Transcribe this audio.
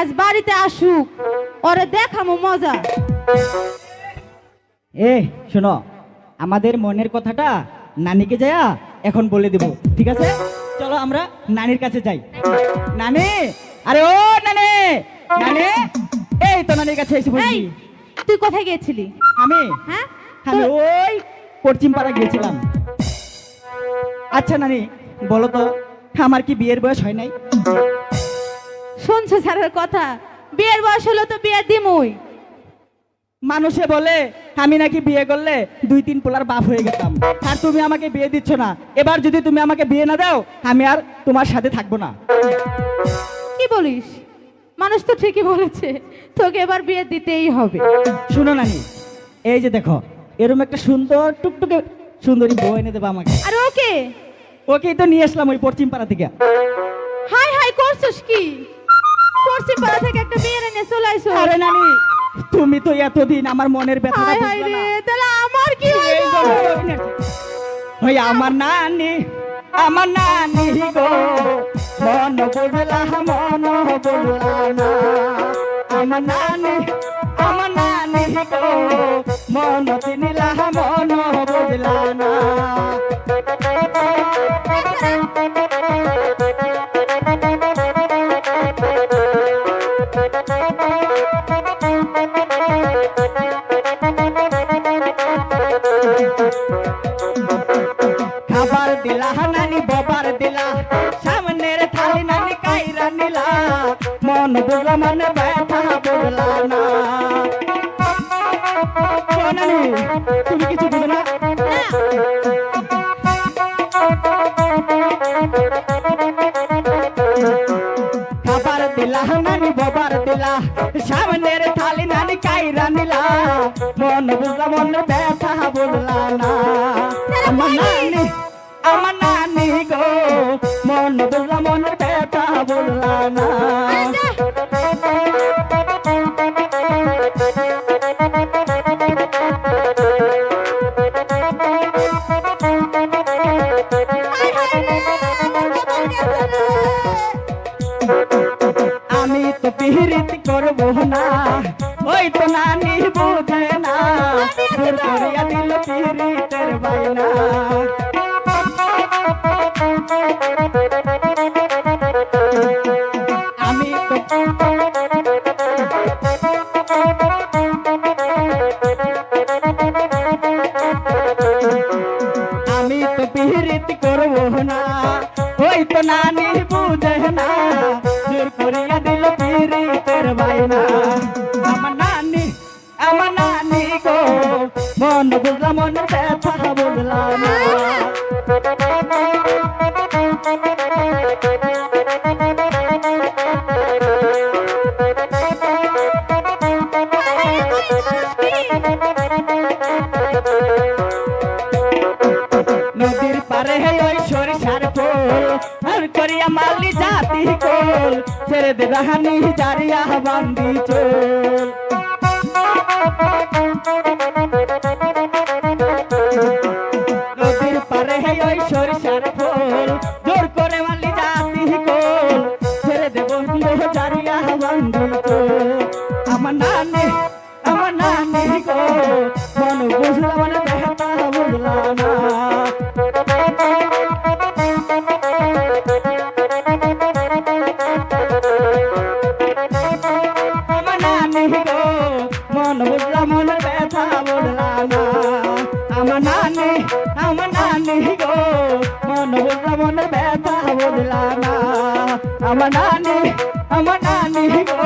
আজ বাড়িতে আসুক, ওরে দেখামো মজা। এ শোনো, আমাদের মনের কথাটা নানিকে যায়া এখন বলে দেব, ঠিক আছে? চলো আমরা নানির কাছে যাই। নানি, আরে ও নানি, নানি, এই তো নানির কাছে এসে এই, বলছি। তুই কোথায় গিয়েছিলি? আমি হ্যাঁ, আমি ওই পশ্চিম পাড়া গিয়েছিলাম। আচ্ছা নানি, বলো তো আমার কি বিয়ের বয়স হয় নাই? শুনছো স্যারের কথা? বিয়ের বয়স হলো তো বিয়ে দিমুই। মানুষে বলে আমি নাকি বিয়ে করলে 2-3 পোলার বাপ হয়ে গেতাম, আর তুমি আমাকে বিয়ে দিচ্ছ না। এবার যদি তুমি আমাকে বিয়ে না দাও, আমি আর তোমার সাথে থাকবো না। কি বলিস? মানুষ তো ঠিকই বলেছে, তোকে এবার বিয়ে দিতেই হবে। শুনো নানি, এই যে দেখো, এরকম একটা সুন্দর টুকটুকে সুন্দরী বউ এনে দেবো আমাকে। আর ওকে? ওকেই তো নিয়ে আসলাম ওই পশ্চিম পাড়া থেকে। হাই হাই করছিস কি? পশ্চিম পাড়া থেকে একটা মেয়ে এনে চলে আইছো? আরে নানি, তুমি তো এতদিন আমার মনের ব্যথাটা হাই হাই বুঝলা রে, না। তাহলে আমার কি এই হইব? জন্য ওকে নিয়ে আসছি। ওই আমার নানি, আমার নানি গো, মন বুঝলা মন বুঝলা না। আমার নানি, আমার নানি গো, মন চিনিলা মন বুঝলা না। খাবার দিলা নানি বাবার দিলা, সামনের থালি নানি কাইরা নিলা, মন বুঝলা মনে ব্যথা বুঝলা না। ও নানি, তুমি কিছু বুঝো না? খাবার দিলা নানি বাবার দিলা, সামনের থালি নানি কাইরা নিলা, মন বুঝলা মনে ব্যথা বুঝলা না। আমার নানি, আমার নানি গো, মন বুঝলা মনে ব্যথা বুঝলা না। আমি তো পিরিত করবো না, ওই তো নানি বুঝে না, দূর করিয়া দিল পিরিতের বাইনা। আমি তো আমি তো পিরিত করবো না, ওই তো নানি বুঝে না, দূর করিয়া দিল পিরিতের বাইনা। আমার নানি, আমার নানি গো, মন বুঝলা মনের ব্যথা বুঝলা না। নদীর পারে ওই সরিষার ফুল, আর করিয়া মালি জাতি কোল, ছেড়ে দে রাহানি জারিয়া বান্দি চোল। নদীর পারে ওই সরিষার ফুল, জোর করে মালি জাতি কোল, ছেড়ে দে বন্ধু জারিয়া বান্দি চোল। আমার নানি, আমার নানি গো, মন বুঝলা মনে ব্যথা বুঝলা না। আমার নানি গো, মন বুঝলা মনে ব্যথা বুঝলা না। আমার নানি, আমার নানি গো, মন বুঝলা মনে ব্যথা বুঝলা না। আমার নানি, আমার নানি গো,